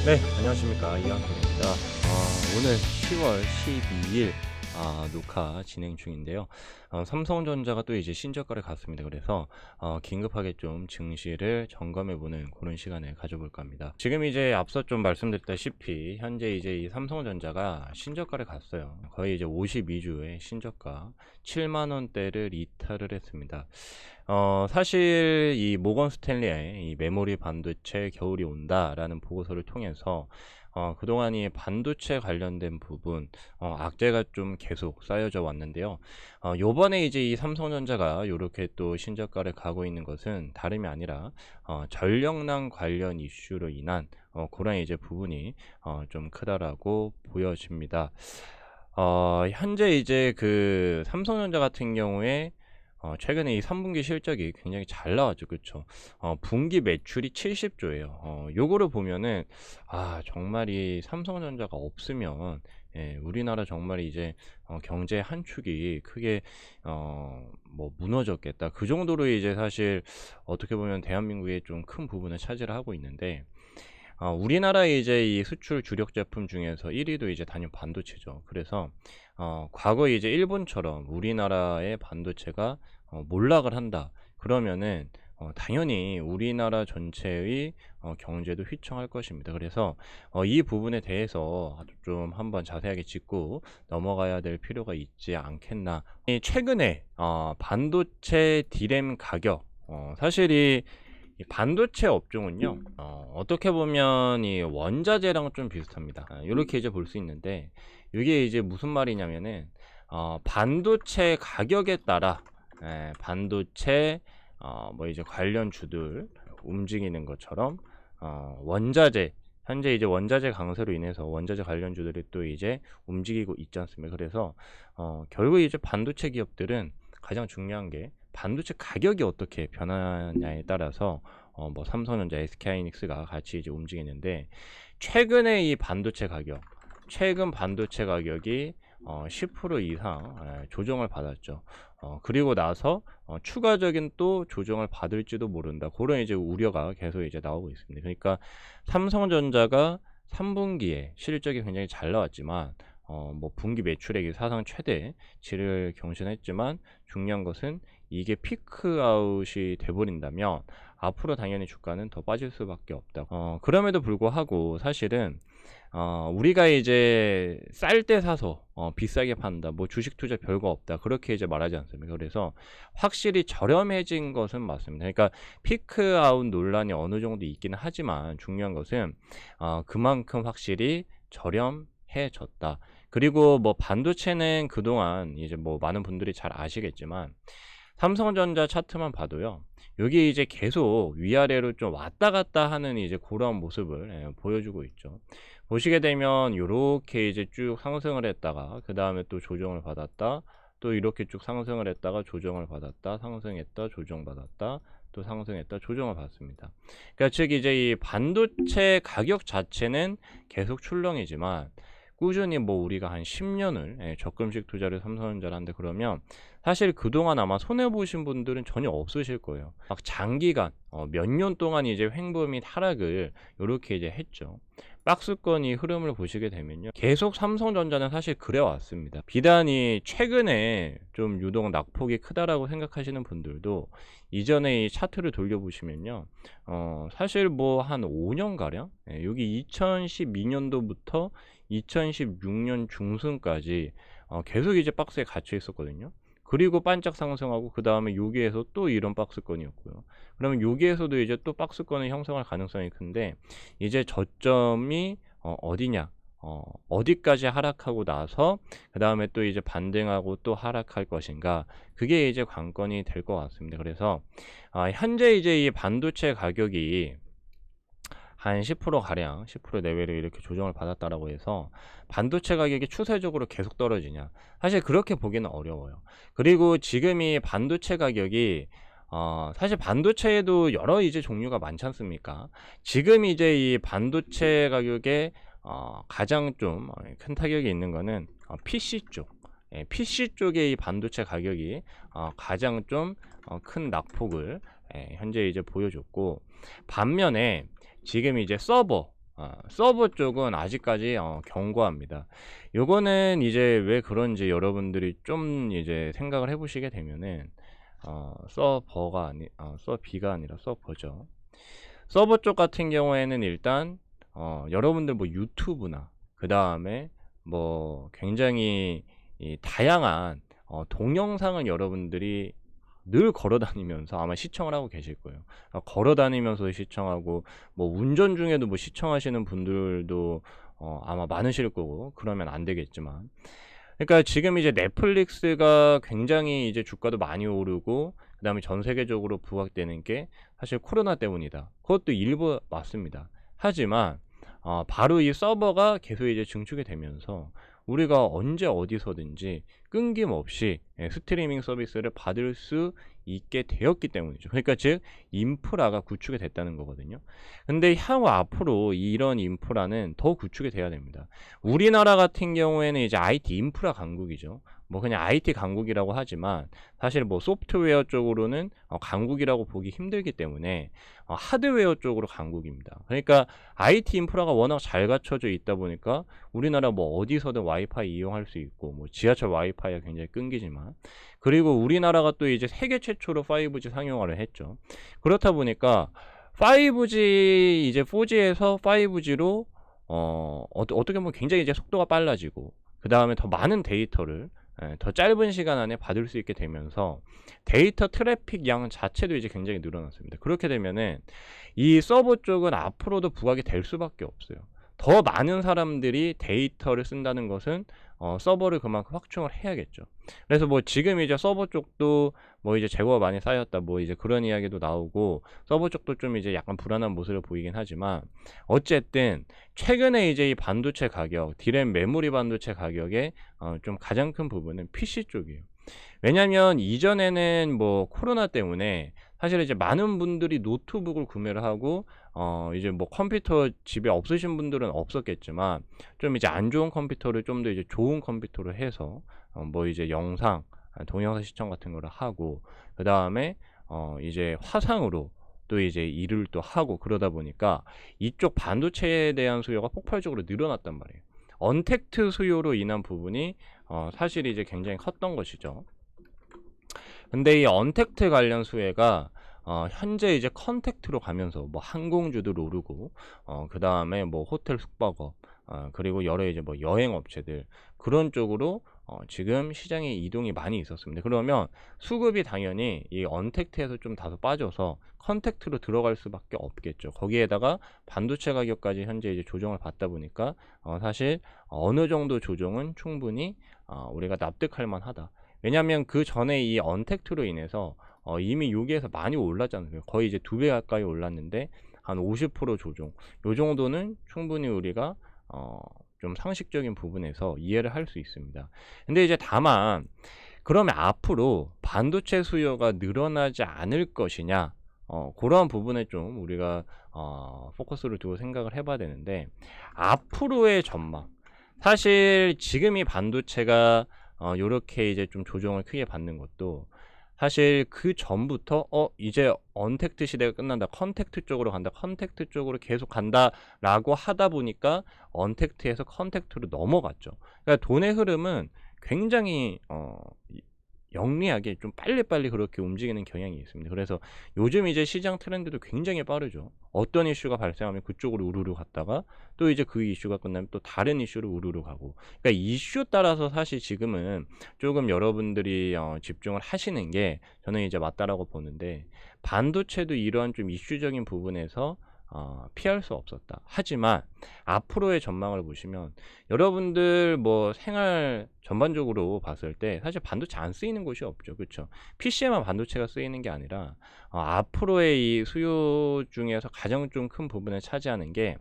네, 안녕하십니까. 이한동입니다. 오늘 10월 12일 녹화 진행 중인데요. 삼성전자가 또 이제 신저가를 갔습니다. 그래서 긴급하게 좀 증시를 점검해보는 그런 시간을 가져볼까 합니다. 지금 이제 앞서 좀 말씀드렸다시피 현재 이제 이 삼성전자가 신저가를 갔어요. 거의 이제 52주의 신저가 7만 원대를 이탈을 했습니다. 사실 이 모건 스탠리의 이 메모리 반도체 겨울이 온다라는 보고서를 통해서 그동안 이 반도체 관련된 부분 악재가 좀 계속 쌓여져 왔는데요. 요번에 이제 이 삼성전자가 요렇게 또 신저가를 가고 있는 것은 다름이 아니라 전력난 관련 이슈로 인한 그런 이제 부분이 좀 크다라고 보여집니다. 현재 이제 그 삼성전자 같은 경우에 최근에 이 3분기 실적이 굉장히 잘 나왔죠. 그쵸? 분기 매출이 70조예요. 요거를 보면은 정말 이 삼성전자가 없으면 우리나라 정말 이제 경제 한 축이 크게 뭐 무너졌겠다. 그 정도로 이제 사실 어떻게 보면 대한민국의 좀 큰 부분을 차지를 하고 있는데 우리나라의 이제 이 수출 주력 제품 중에서 1위도 이제 단연 반도체죠. 그래서 과거에 이제 일본처럼 우리나라의 반도체가 몰락을 한다. 그러면은 당연히 우리나라 전체의 경제도 휘청할 것입니다. 그래서 이 부분에 대해서 좀 한번 자세하게 짚고 넘어가야 될 필요가 있지 않겠나. 최근에 반도체 디램 가격 사실 이 반도체 업종은요, 어떻게 보면 이 원자재랑 좀 비슷합니다. 이렇게 이제 볼 수 있는데, 이게 이제 무슨 말이냐면은, 반도체 가격에 따라, 반도체, 뭐 이제 관련주들 움직이는 것처럼, 원자재, 현재 이제 원자재 강세로 인해서 원자재 관련주들이 또 이제 움직이고 있지 않습니까? 그래서, 결국 이제 반도체 기업들은 가장 중요한 게 반도체 가격이 어떻게 변하냐에 따라서 뭐 삼성전자, SK하이닉스가 같이 이제 움직이는데 최근에 이 반도체 가격, 최근 반도체 가격이 10% 이상 조정을 받았죠. 그리고 나서 추가적인 또 조정을 받을지도 모른다. 그런 이제 우려가 계속 이제 나오고 있습니다. 그러니까 삼성전자가 3분기에 실적이 굉장히 잘 나왔지만 뭐 분기 매출액이 사상 최대치를 경신했지만 중요한 것은 이게 피크아웃이 돼버린다면 앞으로 당연히 주가는 더 빠질 수밖에 없다. 그럼에도 불구하고 사실은 우리가 이제 쌀 때 사서 비싸게 판다. 뭐 주식 투자 별거 없다. 그렇게 이제 말하지 않습니까? 그래서 확실히 저렴해진 것은 맞습니다. 그러니까 피크아웃 논란이 어느 정도 있기는 하지만 중요한 것은 그만큼 확실히 저렴해졌다. 그리고 뭐 반도체는 그동안 이제 뭐 많은 분들이 잘 아시겠지만 삼성전자 차트만 봐도요. 여기 이제 계속 위아래로 좀 왔다 갔다 하는 이제 그런 모습을 보여주고 있죠. 보시게 되면 요렇게 이제 쭉 상승을 했다가 그 다음에 또 조정을 받았다. 또 이렇게 쭉 상승을 했다가 조정을 받았다. 상승했다. 조정받았다. 또 상승했다. 조정을 받습니다. 그러니까 즉 이제 이 반도체 가격 자체는 계속 출렁이지만 꾸준히 뭐 우리가 한 10년을 적금식 투자를 삼성전자를 한데 그러면 사실 그동안 아마 손해보신 분들은 전혀 없으실 거예요. 막 장기간 몇 년 동안 이제 횡보 및 하락을 이렇게 이제 했죠. 박스권이 흐름을 보시게 되면요. 계속 삼성전자는 사실 그래왔습니다. 비단이 최근에 좀 유독 낙폭이 크다라고 생각하시는 분들도 이전에 이 차트를 돌려보시면요. 사실 뭐 한 5년가량? 여기 2012년도부터 2016년 중순까지 계속 이제 박스에 갇혀 있었거든요. 그리고 반짝 상승하고 그 다음에 여기에서 또 이런 박스권이었고요. 그러면 여기에서도 이제 또 박스권을 형성할 가능성이 큰데 이제 저점이 어디냐? 어디까지 하락하고 나서 그 다음에 또 이제 반등하고 또 하락할 것인가? 그게 이제 관건이 될 것 같습니다. 그래서 현재 이제 이 반도체 가격이 한 10% 가량 10% 내외로 이렇게 조정을 받았다라고 해서 반도체 가격이 추세적으로 계속 떨어지냐 사실 그렇게 보기는 어려워요. 그리고 지금 이 반도체 가격이 사실 반도체에도 여러 이제 종류가 많지 않습니까? 지금 이제 이 반도체 가격에 가장 좀 큰 타격이 있는 거는 PC 쪽. PC 쪽의 이 반도체 가격이 가장 좀 큰 낙폭을 현재 이제 보여줬고 반면에 지금 이제 서버 서버 쪽은 아직까지 견고합니다. 요거는 이제 왜 그런지 여러분들이 좀 이제 생각을 해 보시게 되면은 서비가 아니라 서버죠. 서버 쪽 같은 경우에는 일단 여러분들 뭐 유튜브나 그다음에 뭐 굉장히 이 다양한 동영상을 여러분들이 늘 걸어 다니면서 아마 시청을 하고 계실 거예요. 걸어 다니면서 시청하고 뭐 운전 중에도 뭐 시청하시는 분들도 아마 많으실 거고, 그러면 안 되겠지만, 그러니까 지금 이제 넷플릭스가 굉장히 이제 주가도 많이 오르고 그다음에 전 세계적으로 부각되는 게 사실 코로나 때문이다. 그것도 일부 맞습니다. 하지만 바로 이 서버가 계속 이제 증축이 되면서 우리가 언제 어디서든지 끊김없이 스트리밍 서비스를 받을 수 있게 되었기 때문이죠. 그러니까 즉 인프라가 구축이 됐다는 거거든요. 근데 향후 앞으로 이런 인프라는 더 구축이 돼야 됩니다. 우리나라 같은 경우에는 이제 IT 인프라 강국이죠. 뭐 그냥 IT 강국이라고 하지만 사실 뭐 소프트웨어 쪽으로는 강국이라고 보기 힘들기 때문에 하드웨어 쪽으로 강국입니다. 그러니까 IT 인프라가 워낙 잘 갖춰져 있다 보니까 우리나라 뭐 어디서든 와이파이 이용할 수 있고, 뭐 지하철 와이파이가 굉장히 끊기지만, 그리고 우리나라가 또 이제 세계 최초로 5G 상용화를 했죠. 그렇다 보니까 5G 이제 4G에서 5G로 어떻게 보면 굉장히 이제 속도가 빨라지고 그 다음에 더 많은 데이터를 더 짧은 시간 안에 받을 수 있게 되면서 데이터 트래픽 양 자체도 이제 굉장히 늘어났습니다. 그렇게 되면은 이 서버 쪽은 앞으로도 부각이 될 수밖에 없어요. 더 많은 사람들이 데이터를 쓴다는 것은 서버를 그만큼 확충을 해야겠죠. 그래서 뭐 지금 이제 서버 쪽도 뭐 이제 재고가 많이 쌓였다 뭐 이제 그런 이야기도 나오고, 서버 쪽도 좀 이제 약간 불안한 모습을 보이긴 하지만, 어쨌든 최근에 이제 이 반도체 가격, 디램 메모리 반도체 가격의 좀 가장 큰 부분은 PC 쪽이에요. 왜냐면 이전에는 뭐 코로나 때문에 사실 이제 많은 분들이 노트북을 구매를 하고 이제 뭐 컴퓨터 집에 없으신 분들은 없었겠지만, 좀 이제 안 좋은 컴퓨터를 좀 더 이제 좋은 컴퓨터로 해서 뭐 이제 영상, 동영상 시청 같은 거를 하고, 그 다음에 이제 화상으로 또 이제 일을 또 하고, 그러다 보니까 이쪽 반도체에 대한 수요가 폭발적으로 늘어났단 말이에요. 언택트 수요로 인한 부분이 사실 이제 굉장히 컸던 것이죠. 근데 이 언택트 관련 수혜가 현재 이제 컨택트로 가면서 뭐 항공주도 오르고 그 다음에 뭐 호텔 숙박업, 그리고 여러 이제 뭐 여행 업체들, 그런 쪽으로 지금 시장에 이동이 많이 있었습니다. 그러면 수급이 당연히 이 언택트에서 좀 다소 빠져서 컨택트로 들어갈 수밖에 없겠죠. 거기에다가 반도체 가격까지 현재 이제 조정을 받다 보니까 사실 어느 정도 조정은 충분히 우리가 납득할 만하다. 왜냐하면 그 전에 이 언택트로 인해서 이미 여기에서 많이 올랐잖아요. 거의 이제 2배 가까이 올랐는데 한 50% 조정, 요 정도는 충분히 우리가 좀 상식적인 부분에서 이해를 할 수 있습니다. 근데 이제 다만, 그러면 앞으로 반도체 수요가 늘어나지 않을 것이냐, 그러한 부분에 좀 우리가 포커스를 두고 생각을 해봐야 되는데, 앞으로의 전망, 사실 지금 이 반도체가 요렇게 이제 좀 조정을 크게 받는 것도 사실 그 전부터 이제 언택트 시대가 끝난다, 컨택트 쪽으로 간다, 컨택트 쪽으로 계속 간다 라고 하다 보니까 언택트에서 컨택트로 넘어갔죠. 그러니까 돈의 흐름은 굉장히 영리하게 좀 빨리빨리 그렇게 움직이는 경향이 있습니다. 그래서 요즘 이제 시장 트렌드도 굉장히 빠르죠. 어떤 이슈가 발생하면 그쪽으로 우르르 갔다가 또 이제 그 이슈가 끝나면 또 다른 이슈로 우르르 가고, 그러니까 이슈 따라서 사실 지금은 조금 여러분들이 집중을 하시는 게 저는 이제 맞다라고 보는데, 반도체도 이러한 좀 이슈적인 부분에서 피할 수 없었다. 하지만 앞으로의 전망을 보시면 여러분들 뭐 생활 전반적으로 봤을 때 사실 반도체 안 쓰이는 곳이 없죠. 그렇죠? PC에만 반도체가 쓰이는 게 아니라 앞으로의 이 수요 중에서 가장 좀 큰 부분을 차지하는 게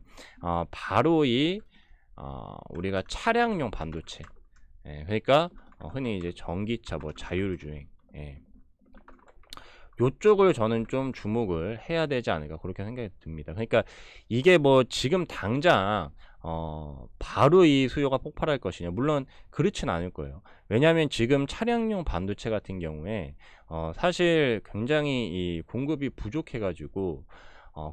바로 이 우리가 차량용 반도체. 그러니까 흔히 이제 전기차, 뭐 자율주행, 요쪽을 저는 좀 주목을 해야 되지 않을까, 그렇게 생각이 듭니다. 그러니까 이게 뭐 지금 당장 바로 이 수요가 폭발할 것이냐, 물론 그렇진 않을 거예요. 왜냐하면 지금 차량용 반도체 같은 경우에 사실 굉장히 이 공급이 부족해 가지고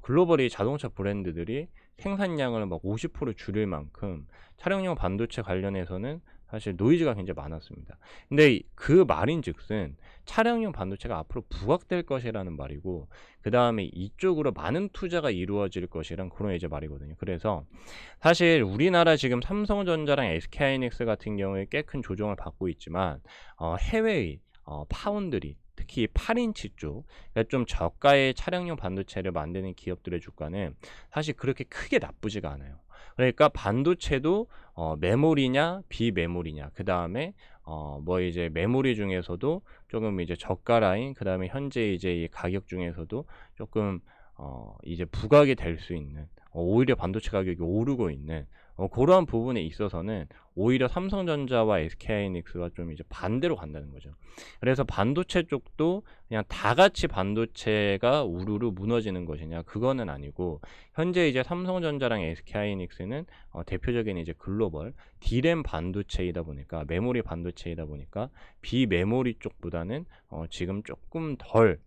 글로벌이 자동차 브랜드들이 생산량을 막 50% 줄일 만큼 차량용 반도체 관련해서는 사실 노이즈가 굉장히 많았습니다. 근데 그 말인즉슨 차량용 반도체가 앞으로 부각될 것이라는 말이고, 그 다음에 이쪽으로 많은 투자가 이루어질 것이란 그런 이제 말이거든요. 그래서 사실 우리나라 지금 삼성전자랑 SK하이닉스 같은 경우에 꽤 큰 조정을 받고 있지만, 해외의 파운드리, 특히 8인치 쪽, 그러니까 좀 저가의 차량용 반도체를 만드는 기업들의 주가는 사실 그렇게 크게 나쁘지가 않아요. 그러니까 반도체도 메모리냐 비메모리냐, 그 다음에 뭐 이제 메모리 중에서도 조금 이제 저가 라인, 그 다음에 현재 이제 이 가격 중에서도 조금 이제 부각이 될 수 있는, 오히려 반도체 가격이 오르고 있는 그러한 부분에 있어서는 오히려 삼성전자와 SK하이닉스가 좀 이제 반대로 간다는 거죠. 그래서 반도체 쪽도 그냥 다 같이 반도체가 우르르 무너지는 것이냐, 그거는 아니고, 현재 이제 삼성전자랑 SK하이닉스는 대표적인 이제 글로벌 D램 반도체이다 보니까, 메모리 반도체이다 보니까 비메모리 쪽보다는 지금 조금 덜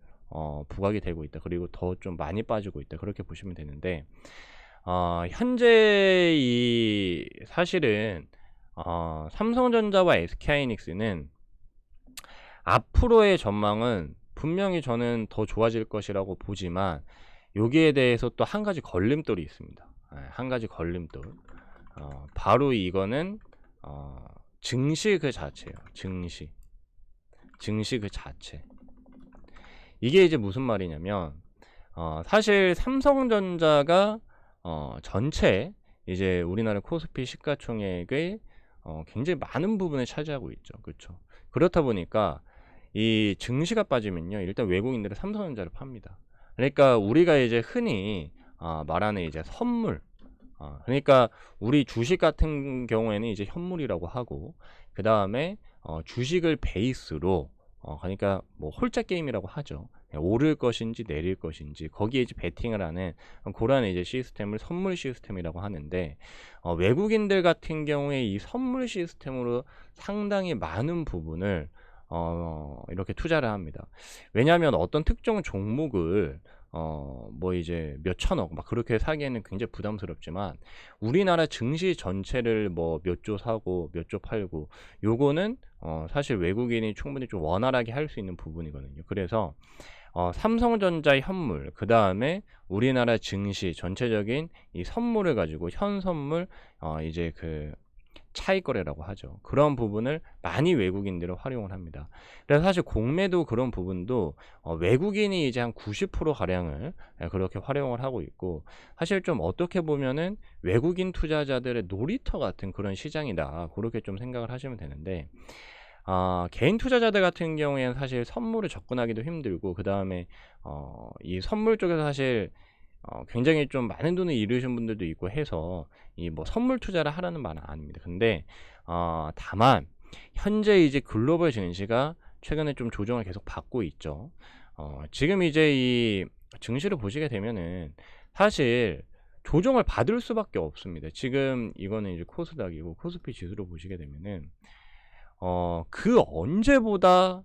부각이 되고 있다. 그리고 더 좀 많이 빠지고 있다. 그렇게 보시면 되는데, 현재 이 사실은 삼성전자와 SK하이닉스는 앞으로의 전망은 분명히 저는 더 좋아질 것이라고 보지만, 여기에 대해서 또 한 가지 걸림돌이 있습니다. 한 가지 걸림돌. 바로 이거는 증시 그 자체예요. 증시 그 자체. 이게 이제 무슨 말이냐면, 사실 삼성전자가 전체 이제 우리나라 코스피 시가총액의 굉장히 많은 부분을 차지하고 있죠. 그렇죠. 그렇다 보니까 이 증시가 빠지면요, 일단 외국인들은 삼성전자를 팝니다. 그러니까 우리가 이제 흔히 말하는 이제 선물, 그러니까 우리 주식 같은 경우에는 이제 현물이라고 하고, 그 다음에 주식을 베이스로 그러니까 뭐 홀짝 게임이라고 하죠. 오를 것인지 내릴 것인지 거기에 이제 베팅을 하는 그런 이제 시스템을 선물 시스템이라고 하는데, 외국인들 같은 경우에 이 선물 시스템으로 상당히 많은 부분을 이렇게 투자를 합니다. 왜냐하면 어떤 특정 종목을 뭐 이제 몇 천억 막 그렇게 사기에는 굉장히 부담스럽지만, 우리나라 증시 전체를 뭐 몇 조 사고 몇 조 팔고, 요거는 사실 외국인이 충분히 좀 원활하게 할 수 있는 부분이거든요. 그래서 삼성전자 현물, 그 다음에 우리나라 증시 전체적인 이 선물을 가지고 현선물, 이제 그 차익 거래라고 하죠. 그런 부분을 많이 외국인들은 활용을 합니다. 그래서 사실 공매도 그런 부분도 외국인이 이제 한 90% 가량을 그렇게 활용을 하고 있고, 사실 좀 어떻게 보면은 외국인 투자자들의 놀이터 같은 그런 시장이다, 그렇게 좀 생각을 하시면 되는데, 개인 투자자들 같은 경우에는 사실 선물을 접근하기도 힘들고, 그 다음에 이 선물 쪽에서 사실 굉장히 좀 많은 돈을 잃으신 분들도 있고 해서 이 뭐 선물 투자를 하라는 말은 아닙니다. 근데 다만 현재 이제 글로벌 증시가 최근에 좀 조정을 계속 받고 있죠. 지금 이제 이 증시를 보시게 되면은 사실 조정을 받을 수밖에 없습니다. 지금 이거는 이제 코스닥이고, 코스피 지수로 보시게 되면은 그 언제보다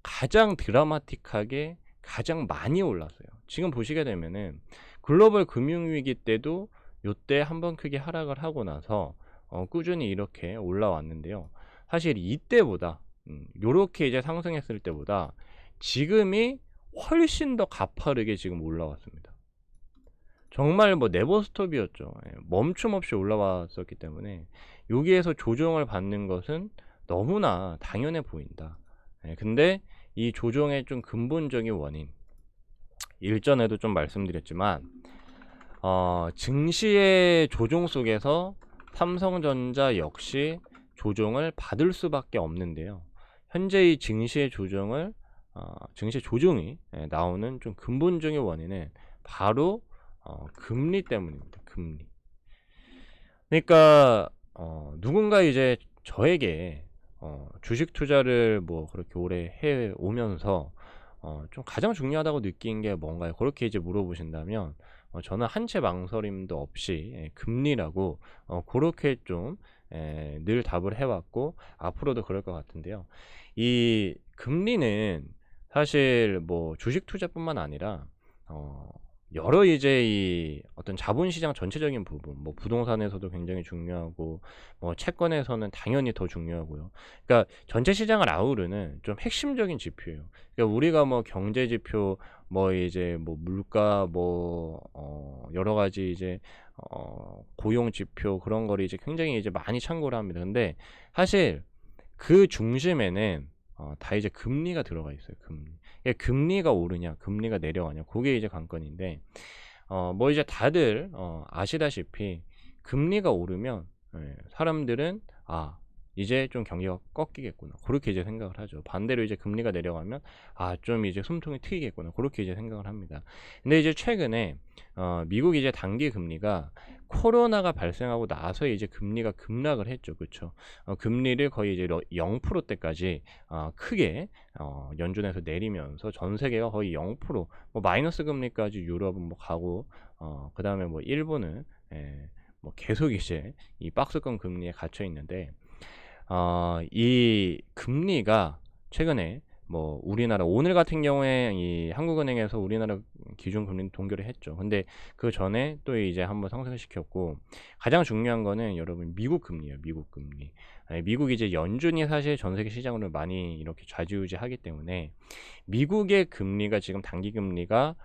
가장 드라마틱하게 가장 많이 올랐어요. 지금 보시게 되면은 글로벌 금융위기 때도 요때 한번 크게 하락을 하고 나서 꾸준히 이렇게 올라왔는데요. 사실 이때보다 요렇게 이제 상승했을 때보다 지금이 훨씬 더 가파르게 지금 올라왔습니다. 정말 뭐 네버스톱이었죠. 멈춤 없이 올라왔었기 때문에 여기에서 조정을 받는 것은 너무나 당연해 보인다. 근데 이 조정의 좀 근본적인 원인, 일전에도 좀 말씀드렸지만, 증시의 조정 속에서 삼성전자 역시 조정을 받을 수밖에 없는데요. 현재 이 증시의 조정을 증시 조정이 나오는 좀 근본적인 원인은 바로 금리 때문입니다. 금리. 그러니까 누군가 이제 저에게 주식 투자를 뭐 그렇게 오래 해 오면서 좀 가장 중요하다고 느낀 게 뭔가요? 그렇게 이제 물어보신다면 저는 한 채 망설임도 없이 금리라고 그렇게 좀 늘 답을 해왔고, 앞으로도 그럴 것 같은데요. 이 금리는 사실 뭐 주식 투자뿐만 아니라 여러 이제 이 어떤 자본시장 전체적인 부분, 뭐 부동산에서도 굉장히 중요하고, 뭐 채권에서는 당연히 더 중요하고요. 그러니까 전체 시장을 아우르는 좀 핵심적인 지표예요. 그러니까 우리가 뭐 경제 지표, 뭐 이제 뭐 물가, 뭐 여러 가지 이제 고용 지표, 그런 거를 이제 굉장히 이제 많이 참고를 합니다. 근데 사실 그 중심에는 다 이제 금리가 들어가 있어요. 금리. 금리가 오르냐, 금리가 내려가냐, 그게 이제 관건인데, 뭐 이제 다들 아시다시피 금리가 오르면, 사람들은 이제 좀 경기가 꺾이겠구나, 그렇게 이제 생각을 하죠. 반대로 이제 금리가 내려가면 좀 이제 숨통이 트이겠구나, 그렇게 이제 생각을 합니다. 근데 이제 최근에 미국 이제 단기 금리가 코로나가 발생하고 나서 이제 금리가 급락을 했죠. 그렇죠? 금리를 거의 이제 0%대까지 크게 연준에서 내리면서 전 세계가 거의 0%, 뭐 마이너스 금리까지 유럽은 뭐 가고, 그다음에 뭐 일본은 뭐 계속 이제 이 박스권 금리에 갇혀 있는데, 이 금리가 최근에 뭐 우리나라 오늘 같은 경우에 이 한국은행에서 우리나라 기준금리는 동결을 했죠. 근데 그 전에 또 이제 한번 상승시켰고, 가장 중요한 거는 여러분 미국 금리예요. 미국 금리. 미국이 이제 연준이 사실 전 세계 시장으로 많이 이렇게 좌지우지하기 때문에 미국의 금리가 지금 단기 금리가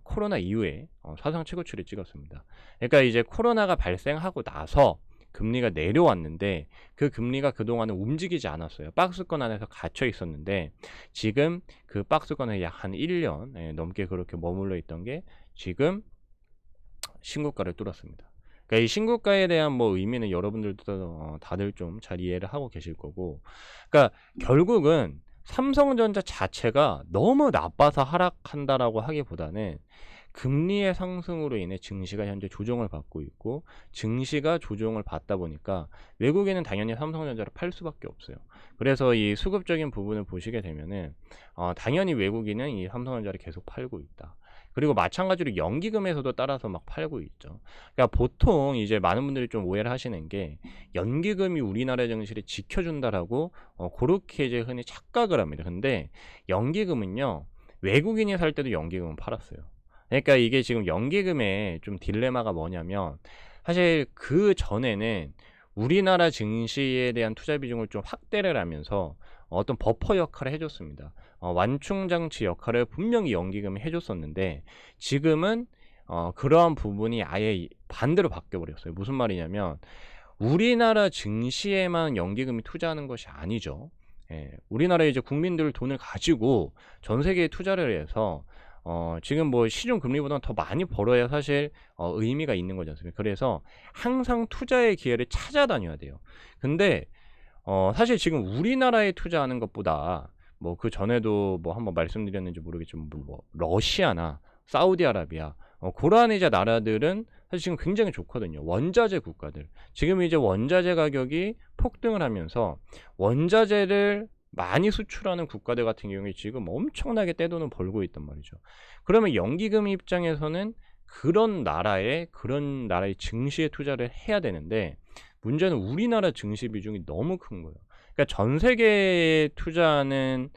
코로나 이후에 사상 최고치를 찍었습니다. 그러니까 이제 코로나가 발생하고 나서 금리가 내려왔는데, 그 금리가 그동안은 움직이지 않았어요. 박스권 안에서 갇혀 있었는데, 지금 그 박스권에 약 한 1년 넘게 그렇게 머물러 있던 게 지금 신고가를 뚫었습니다. 그러니까 이 신고가에 대한 뭐 의미는 여러분들도 다들 좀 잘 이해를 하고 계실 거고, 그러니까 결국은 삼성전자 자체가 너무 나빠서 하락한다라고 하기보다는 금리의 상승으로 인해 증시가 현재 조정을 받고 있고, 증시가 조정을 받다 보니까 외국인은 당연히 삼성전자를 팔 수밖에 없어요. 그래서 이 수급적인 부분을 보시게 되면은 당연히 외국인은 이 삼성전자를 계속 팔고 있다. 그리고 마찬가지로 연기금에서도 따라서 막 팔고 있죠. 그러니까 보통 이제 많은 분들이 좀 오해를 하시는 게, 연기금이 우리나라 증시를 지켜준다라고 그렇게 이제 흔히 착각을 합니다. 근데 연기금은요, 외국인이 살 때도 연기금은 팔았어요. 그러니까 이게 지금 연기금의 좀 딜레마가 뭐냐면, 사실 그 전에는 우리나라 증시에 대한 투자 비중을 좀 확대를 하면서 어떤 버퍼 역할을 해줬습니다. 완충장치 역할을 분명히 연기금이 해줬었는데, 지금은 그러한 부분이 아예 반대로 바뀌어버렸어요. 무슨 말이냐면, 우리나라 증시에만 연기금이 투자하는 것이 아니죠. 우리나라의 이제 국민들 돈을 가지고 전 세계에 투자를 해서 지금 뭐 시중 금리보다는 더 많이 벌어야 사실 의미가 있는 거지 않습니까? 그래서 항상 투자의 기회를 찾아다녀야 돼요. 근데 사실 지금 우리나라에 투자하는 것보다, 뭐 그 전에도 뭐 한번 말씀드렸는지 모르겠지만 뭐 러시아나 사우디아라비아, 그러한 이제 나라들은 사실 지금 굉장히 좋거든요. 원자재 국가들. 지금 이제 원자재 가격이 폭등을 하면서 원자재를 많이 수출하는 국가들 같은 경우에 지금 엄청나게 떼돈을 벌고 있단 말이죠. 그러면 연기금 입장에서는 그런 나라의 증시에 투자를 해야 되는데, 문제는 우리나라 증시 비중이 너무 큰 거예요. 그러니까 전 세계에 투자하는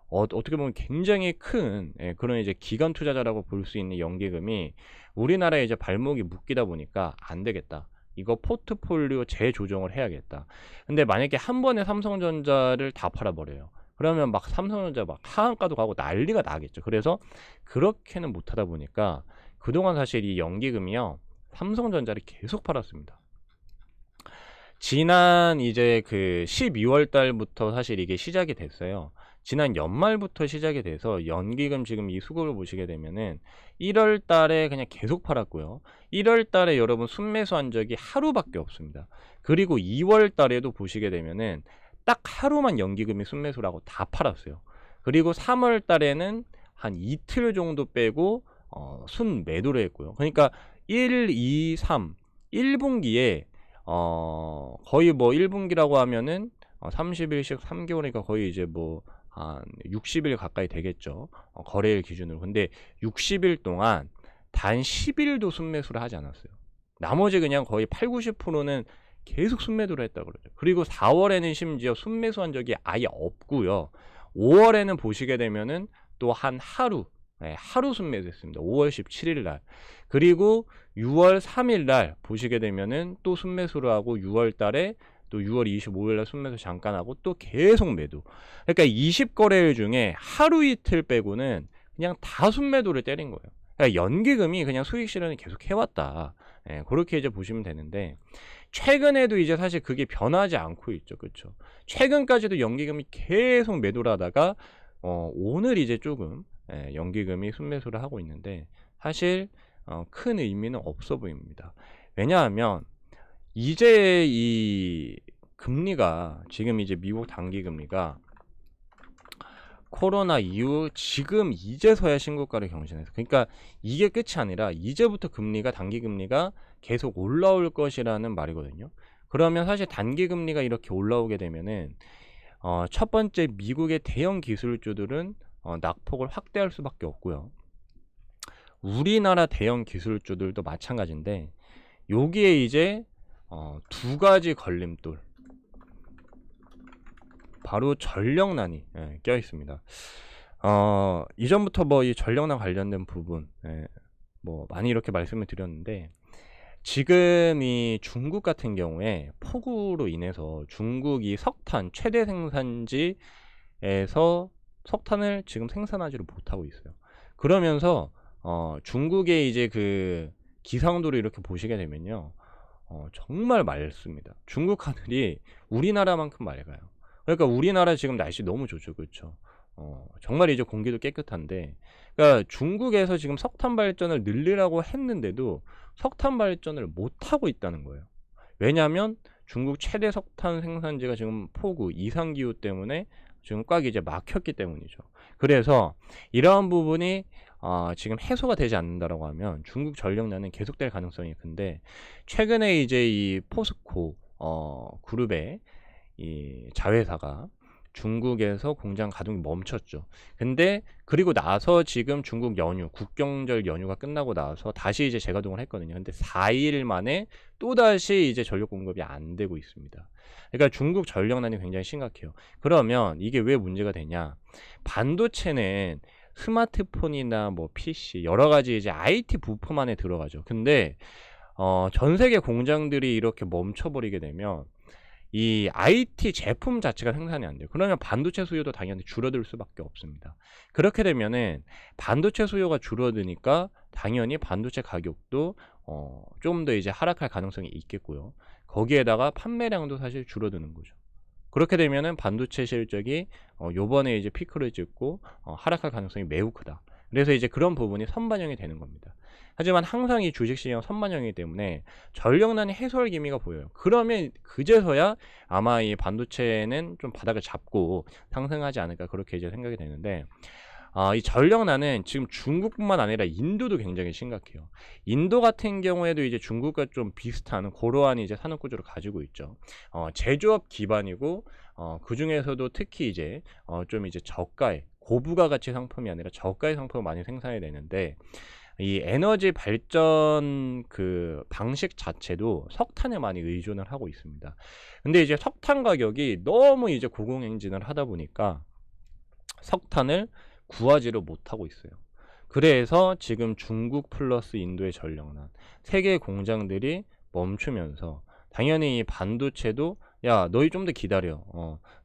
어떻게 보면 굉장히 큰 그런 이제 기관 투자자라고 볼 수 있는 연기금이 우리나라에 이제 발목이 묶이다 보니까 안 되겠다, 이거 포트폴리오 재조정을 해야겠다. 근데 만약에 한 번에 삼성전자를 다 팔아버려요. 그러면 막 삼성전자 막 하한가도 가고 난리가 나겠죠. 그래서 그렇게는 못하다 보니까 그동안 사실 이 연기금이요, 삼성전자를 계속 팔았습니다. 지난 이제 그 12월 달부터 사실 이게 시작이 됐어요. 지난 연말부터 시작이 돼서 연기금 지금 이 수급을 보시게 되면은 1월 달에 그냥 계속 팔았고요. 1월 달에 여러분 순매수한 적이 하루밖에 없습니다. 그리고 2월 달에도 보시게 되면은 딱 하루만 연기금이 순매수라고 다 팔았어요. 그리고 3월 달에는 한 이틀 정도 빼고 순매도를 했고요. 그러니까 1, 2, 3, 1분기에 거의 뭐 1분기라고 하면은 30일씩 3개월이니까 거의 이제 뭐 한 60일 가까이 되겠죠. 거래일 기준으로. 근데 60일 동안 단 10일도 순매수를 하지 않았어요. 나머지 그냥 거의 8, 90%는 계속 순매도를 했다고 그러죠. 그리고 4월에는 심지어 순매수한 적이 아예 없고요. 5월에는 보시게 되면은 또 한 하루, 예, 하루 순매수했습니다. 5월 17일 날. 그리고 6월 3일 날 보시게 되면은 또 순매수를 하고 6월 달에 또 6월 25일 날 순매수 잠깐 하고 또 계속 매도. 그러니까 20거래일 중에 하루 이틀 빼고는 그냥 다 순매도를 때린 거예요. 그러니까 연기금이 그냥 수익 실현을 계속 해왔다. 예, 그렇게 이제 보시면 되는데, 최근에도 이제 사실 그게 변하지 않고 있죠. 그렇죠? 최근까지도 연기금이 계속 매도를 하다가 오늘 이제 조금 연기금이 순매수를 하고 있는데, 사실 큰 의미는 없어 보입니다. 왜냐하면 이제 이 금리가 지금 이제 미국 단기 금리가 코로나 이후 지금 이제서야 신고가를 경신해서, 그러니까 이게 끝이 아니라 이제부터 금리가 단기 금리가 계속 올라올 것이라는 말이거든요. 그러면 사실 단기 금리가 이렇게 올라오게 되면은 첫 번째 미국의 대형 기술주들은 낙폭을 확대할 수밖에 없고요. 우리나라 대형 기술주들도 마찬가지인데, 여기에 이제 두 가지 걸림돌, 바로 전력난이 껴 있습니다. 이전부터 뭐 이 전력난 관련된 부분 뭐 많이 이렇게 말씀을 드렸는데, 지금 이 중국 같은 경우에 폭우로 인해서 중국이 석탄 최대 생산지에서 석탄을 지금 생산하지를 못하고 있어요. 그러면서 중국의 이제 그 기상도를 이렇게 보시게 되면요, 정말 맑습니다. 중국 하늘이 우리나라만큼 맑아요. 그러니까 우리나라 지금 날씨 너무 좋죠, 그렇죠? 정말 이제 공기도 깨끗한데, 그러니까 중국에서 지금 석탄 발전을 늘리라고 했는데도 석탄 발전을 못 하고 있다는 거예요. 왜냐하면 중국 최대 석탄 생산지가 지금 폭우, 이상 기후 때문에 지금 꽉 이제 막혔기 때문이죠. 그래서 이러한 부분이 지금 해소가 되지 않는다라고 하면 중국 전력난은 계속될 가능성이 큰데, 최근에 이제 이 포스코 그룹의 이 자회사가 중국에서 공장 가동이 멈췄죠. 근데 그리고 나서 지금 중국 연휴, 국경절 연휴가 끝나고 나서 다시 이제 재가동을 했거든요. 근데 4일 만에 또다시 이제 전력 공급이 안 되고 있습니다. 그러니까 중국 전력난이 굉장히 심각해요. 그러면 이게 왜 문제가 되냐? 반도체는 스마트폰이나 뭐 PC 여러 가지 이제 IT 부품 안에 들어가죠. 근데 전 세계 공장들이 이렇게 멈춰버리게 되면 이 IT 제품 자체가 생산이 안 돼요. 그러면 반도체 수요도 당연히 줄어들 수밖에 없습니다. 그렇게 되면은 반도체 수요가 줄어드니까 당연히 반도체 가격도 좀 더 이제 하락할 가능성이 있겠고요. 거기에다가 판매량도 사실 줄어드는 거죠. 그렇게 되면은 반도체 실적이 요번에 이제 피크를 찍고 하락할 가능성이 매우 크다. 그래서 이제 그런 부분이 선반영이 되는 겁니다. 하지만 항상 이 주식시장 선반영이기 때문에 전력난이 해소할 기미가 보여요. 그러면 그제서야 아마 이 반도체는 좀 바닥을 잡고 상승하지 않을까, 그렇게 이제 생각이 되는데, 이 전력난은 지금 중국뿐만 아니라 인도도 굉장히 심각해요. 인도 같은 경우에도 이제 중국과 좀 비슷한 그러한 이제 산업 구조를 가지고 있죠. 제조업 기반이고, 그 중에서도 특히 이제 좀 이제 저가의 고부가 가치 상품이 아니라 저가의 상품을 많이 생산해야 되는데, 이 에너지 발전 그 방식 자체도 석탄에 많이 의존을 하고 있습니다. 근데 이제 석탄 가격이 너무 이제 고공행진을 하다 보니까 석탄을 구하지를 못하고 있어요. 그래서 지금 중국 플러스 인도의 전력난, 세계 공장들이 멈추면서 당연히 이 반도체도 야 너희 좀 더 기다려,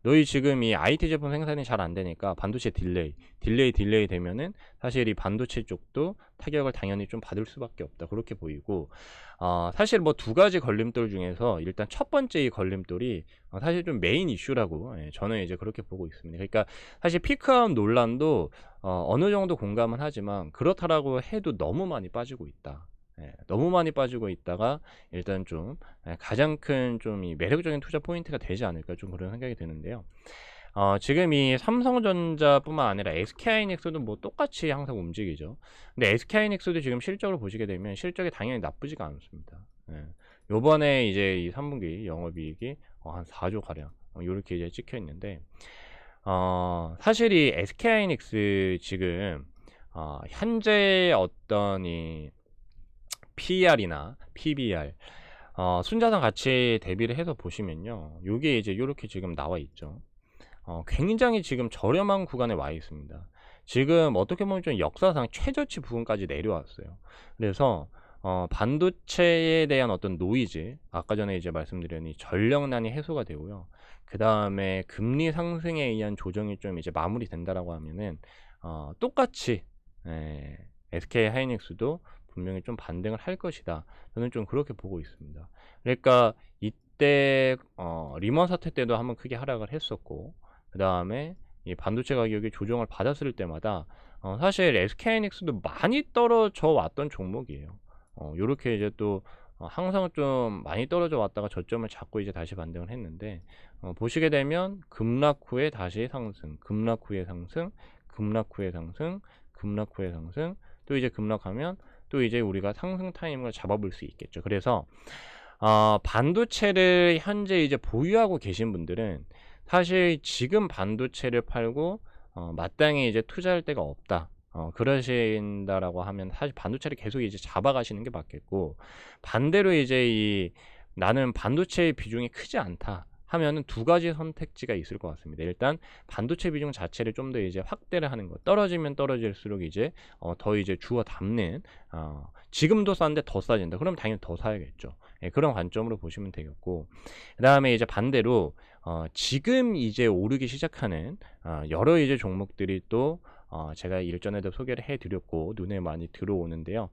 너희 지금 이 IT 제품 생산이 잘 안 되니까 반도체 딜레이 되면은 사실 이 반도체 쪽도 타격을 당연히 좀 받을 수밖에 없다, 그렇게 보이고, 사실 뭐 두 가지 걸림돌 중에서 일단 첫 번째 이 걸림돌이 사실 좀 메인 이슈라고 저는 이제 그렇게 보고 있습니다. 그러니까 사실 피크아웃 논란도 어느 정도 공감은 하지만 그렇다라고 해도 너무 많이 빠지고 있다. 너무 많이 빠지고 있다가 일단 좀 가장 큰 좀 이 매력적인 투자 포인트가 되지 않을까, 좀 그런 생각이 드는데요. 지금 이 삼성전자뿐만 아니라 SK하이닉스도 뭐 똑같이 항상 움직이죠. 근데 SK하이닉스도 지금 실적을 보시게 되면 실적이 당연히 나쁘지가 않습니다. 요번에 이제 이 3분기 영업이익이 한 4조 가량 요렇게 이제 찍혀 있는데, 사실 이 SK하이닉스 지금 현재 어떤 이 PER이나 PBR 순자산 가치 대비를 해서 보시면요, 요게 이제 요렇게 지금 나와 있죠. 굉장히 지금 저렴한 구간에 와 있습니다. 지금 어떻게 보면 좀 역사상 최저치 부근까지 내려왔어요. 그래서 반도체에 대한 어떤 노이즈, 아까 전에 이제 말씀드린 이 전력난이 해소가 되고요. 그다음에 금리 상승에 의한 조정이 좀 이제 마무리된다라고 하면은 똑같이 예, SK 하이닉스도 분명히 좀 반등을 할 것이다. 저는 좀 그렇게 보고 있습니다. 그러니까 이때 리먼 사태 때도 한번 크게 하락을 했었고, 그다음에 이 반도체 가격이 조정을 받았을 때마다 사실 SK 하이닉스도 많이 떨어져 왔던 종목이에요. 요렇게 이제 또 항상 좀 많이 떨어져 왔다가 저점을 잡고 이제 다시 반등을 했는데, 보시게 되면 급락 후에 다시 상승, 급락 후에 상승, 급락 후에 상승, 급락 후에 상승, 또 이제 급락하면 또 이제 우리가 상승 타이밍을 잡아볼 수 있겠죠. 그래서 반도체를 현재 이제 보유하고 계신 분들은 사실 지금 반도체를 팔고 마땅히 이제 투자할 데가 없다, 그러신다라고 하면 사실 반도체를 계속 이제 잡아가시는 게 맞겠고, 반대로 이제 이 나는 반도체의 비중이 크지 않다 하면은 두 가지 선택지가 있을 것 같습니다. 일단 반도체 비중 자체를 좀 더 이제 확대를 하는 것, 떨어지면 떨어질수록 이제 더 이제 주워 담는, 지금도 싼데 더 싸진다 그럼 당연히 더 사야겠죠. 예, 그런 관점으로 보시면 되겠고, 그 다음에 이제 반대로 지금 이제 오르기 시작하는 여러 이제 종목들이 또 제가 일전에도 소개를 해드렸고 눈에 많이 들어오는데요.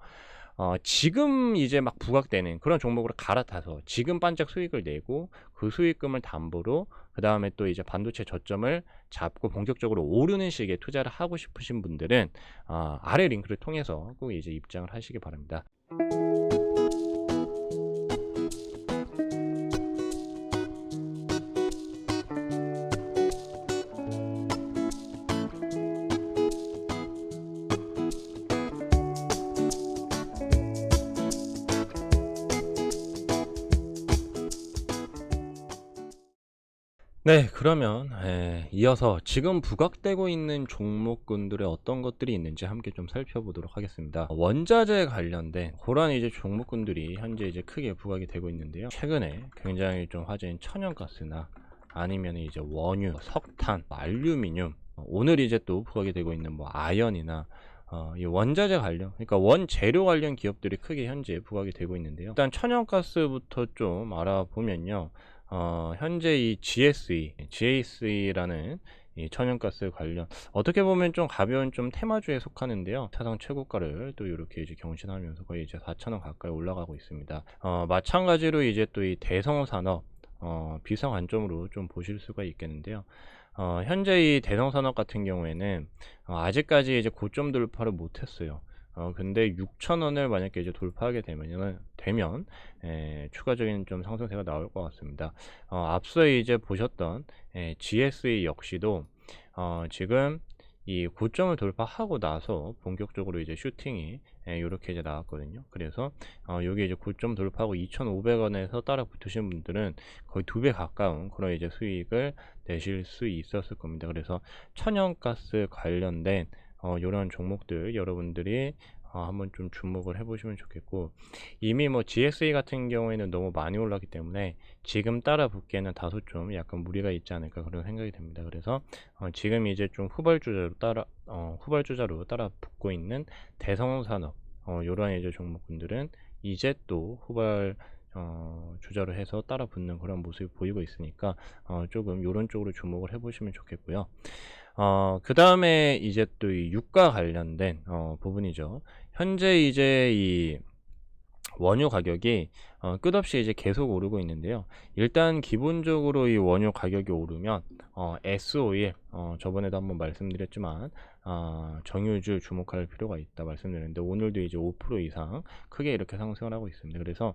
지금 이제 막 부각되는 그런 종목으로 갈아타서 지금 반짝 수익을 내고 그 수익금을 담보로 그 다음에 또 이제 반도체 저점을 잡고 본격적으로 오르는 식의 투자를 하고 싶으신 분들은 아래 링크를 통해서 꼭 이제 입장을 하시기 바랍니다. 네, 그러면 이어서 지금 부각되고 있는 종목군들의 어떤 것들이 있는지 함께 좀 살펴보도록 하겠습니다. 원자재 관련된 그런 이제 종목군들이 현재 이제 크게 부각이 되고 있는데요. 최근에 굉장히 좀 화제인 천연가스나 아니면 이제 원유, 석탄, 알루미늄, 오늘 이제 또 부각이 되고 있는 뭐 아연이나 이 원자재 관련, 그러니까 원재료 관련 기업들이 크게 현재 부각이 되고 있는데요. 일단 천연가스부터 좀 알아보면요. 현재 이 GSE라는 이 천연가스 관련, 어떻게 보면 좀 가벼운 좀 테마주에 속하는데요. 사상 최고가를 또 이렇게 이제 경신하면서 거의 이제 4,000원 가까이 올라가고 있습니다. 마찬가지로 이제 또 이 대성산업, 비슷한 관점으로 좀 보실 수가 있겠는데요. 현재 이 대성산업 같은 경우에는 아직까지 이제 고점 돌파를 못했어요. 근데 6,000원을 만약에 이제 돌파하게 되면 추가적인 좀 상승세가 나올 것 같습니다. 앞서 이제 보셨던 GSE 역시도 지금 이 고점을 돌파하고 나서 본격적으로 이제 슈팅이 이렇게 이제 나왔거든요. 그래서 여기 이제 고점 돌파하고 2,500원에서 따라 붙으신 분들은 거의 2배 가까운 그런 이제 수익을 내실 수 있었을 겁니다. 그래서 천연가스 관련된 이런 종목들 여러분들이 한번 좀 주목을 해보시면 좋겠고, 이미 뭐 GSE 같은 경우에는 너무 많이 올랐기 때문에 지금 따라 붙기에는 다소 좀 약간 무리가 있지 않을까 그런 생각이 듭니다. 그래서 지금 이제 좀 후발주자로 따라 붙고 있는 대성산업, 이러한 이제 종목군들은 이제 또 후발 주자로 해서 따라 붙는 그런 모습이 보이고 있으니까 조금 이런 쪽으로 주목을 해보시면 좋겠고요. 그 다음에 이제 또 이 유가 관련된 부분이죠. 현재 이제 이 원유 가격이 끝없이 이제 계속 오르고 있는데요. 일단 기본적으로 이 원유 가격이 오르면 S-오일, 저번에도 한번 말씀드렸지만 정유주 주목할 필요가 있다 말씀드렸는데, 오늘도 이제 5% 이상 크게 이렇게 상승을 하고 있습니다. 그래서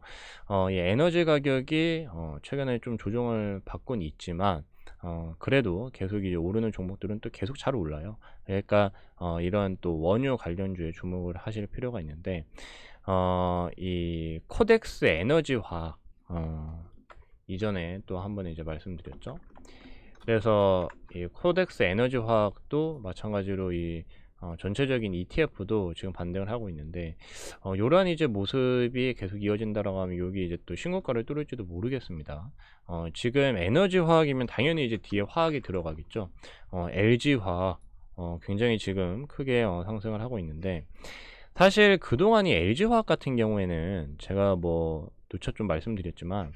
이 에너지 가격이 최근에 좀 조정을 받곤 있지만 그래도 계속 이제 오르는 종목들은 또 계속 잘 올라요. 그러니까 이런 또 원유 관련주에 주목을 하실 필요가 있는데, 이 코덱스 에너지화학, 이전에 또 한번 이제 말씀드렸죠. 그래서 이 코덱스 에너지화학도 마찬가지로 이 전체적인 ETF도 지금 반등을 하고 있는데, 요런 이제 모습이 계속 이어진다라고 하면 여기 이제 또 신고가를 뚫을지도 모르겠습니다. 지금 에너지 화학이면 당연히 이제 뒤에 화학이 들어가겠죠. LG 화학, 굉장히 지금 크게 상승을 하고 있는데, 사실 그동안 이 LG화학 같은 경우에는 제가 뭐 누차 좀 말씀드렸지만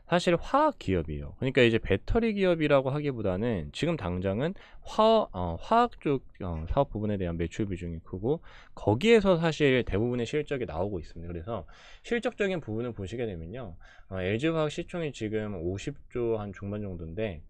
사실 화학 기업이에요. 그러니까 이제 배터리 기업이라고 하기보다는 지금 당장은 화학 쪽 사업 부분에 대한 매출 비중이 크고, 거기에서 사실 대부분의 실적이 나오고 있습니다. 그래서 실적적인 부분을 보시게 되면요, LG화학 시총이 지금 50조 한 중반 정도인데,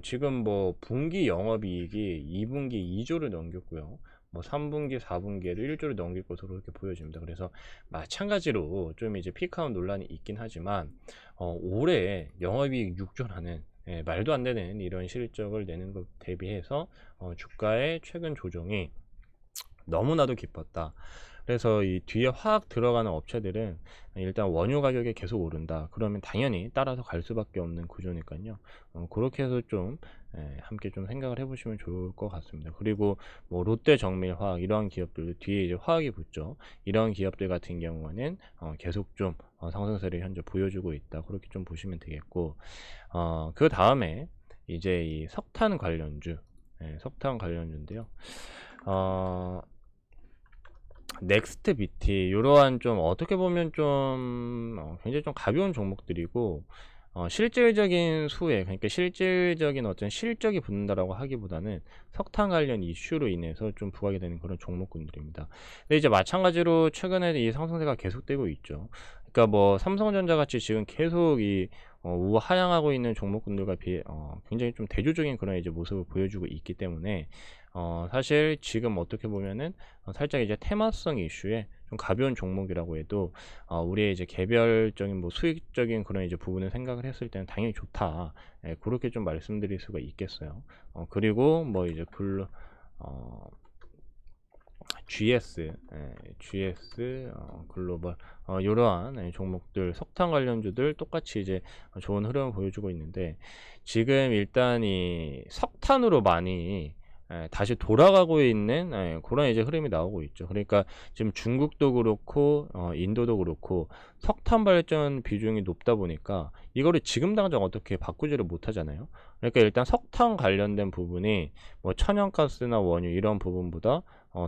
지금 뭐 분기 영업이익이 2분기 2조를 넘겼고요. 뭐 3분기, 4분기에도 1조를 넘길 것으로 이렇게 보여집니다. 그래서 마찬가지로 좀 이제 피크아웃 논란이 있긴 하지만, 올해 영업이익 6조라는 말도 안 되는 이런 실적을 내는 것 대비해서 주가의 최근 조정이 너무나도 깊었다. 그래서 이 뒤에 화학 들어가는 업체들은 일단 원유 가격이 계속 오른다. 그러면 당연히 따라서 갈 수밖에 없는 구조니까요. 그렇게 해서 좀 함께 좀 생각을 해보시면 좋을 것 같습니다. 그리고 뭐 롯데 정밀화학 이러한 기업들도 뒤에 이제 화학이 붙죠. 이러한 기업들 같은 경우는 계속 좀 상승세를 현재 보여주고 있다. 그렇게 좀 보시면 되겠고, 그 다음에 이제 이 석탄 관련주, 석탄 관련주인데요. 넥스트 BT 이러한 좀 어떻게 보면 좀 굉장히 좀 가벼운 종목들이고, 실질적인 수혜, 그러니까 실질적인 어떤 실적이 붙는다라고 하기보다는 석탄 관련 이슈로 인해서 좀 부각이 되는 그런 종목군들입니다. 근데 이제 마찬가지로 최근에 이 상승세가 계속되고 있죠. 그러니까 뭐 삼성전자 같이 지금 계속 이 우하향하고 있는 종목군들과 비해 굉장히 좀 대조적인 그런 이제 모습을 보여주고 있기 때문에, 사실 지금 어떻게 보면은 살짝 이제 테마성 이슈에 좀 가벼운 종목이라고 해도 우리의 이제 개별적인 뭐 수익적인 그런 이제 부분을 생각을 했을 때는 당연히 좋다. 그렇게 좀 말씀드릴 수가 있겠어요. 그리고 뭐 이제 GS 글로벌 이러한 종목들, 석탄 관련주들 똑같이 이제 좋은 흐름을 보여주고 있는데, 지금 일단 이 석탄으로 많이 다시 돌아가고 있는 그런 이제 흐름이 나오고 있죠. 그러니까 지금 중국도 그렇고 인도도 그렇고 석탄 발전 비중이 높다 보니까 이거를 지금 당장 어떻게 바꾸지를 못하잖아요. 그러니까 일단 석탄 관련된 부분이 뭐 천연가스나 원유 이런 부분보다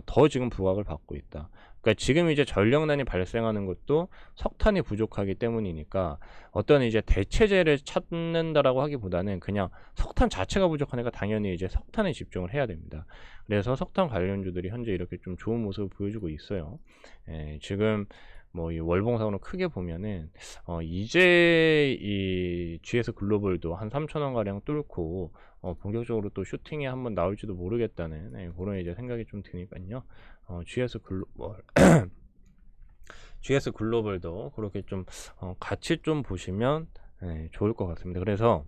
더 지금 부각을 받고 있다. 그러니까 지금 이제 전력난이 발생하는 것도 석탄이 부족하기 때문이니까, 어떤 이제 대체제를 찾는다라고 하기보다는 그냥 석탄 자체가 부족하니까 당연히 이제 석탄에 집중을 해야 됩니다. 그래서 석탄 관련주들이 현재 이렇게 좀 좋은 모습을 보여주고 있어요. 지금 뭐 이 월봉상으로 크게 보면은 이제 이 GS 글로벌도 한 3,000원 가량 뚫고 본격적으로 또 슈팅이 한번 나올지도 모르겠다는 그런 이제 생각이 좀 드니까요. GS 글로벌 GS 글로벌도 그렇게 좀 같이 좀 보시면 좋을 것 같습니다. 그래서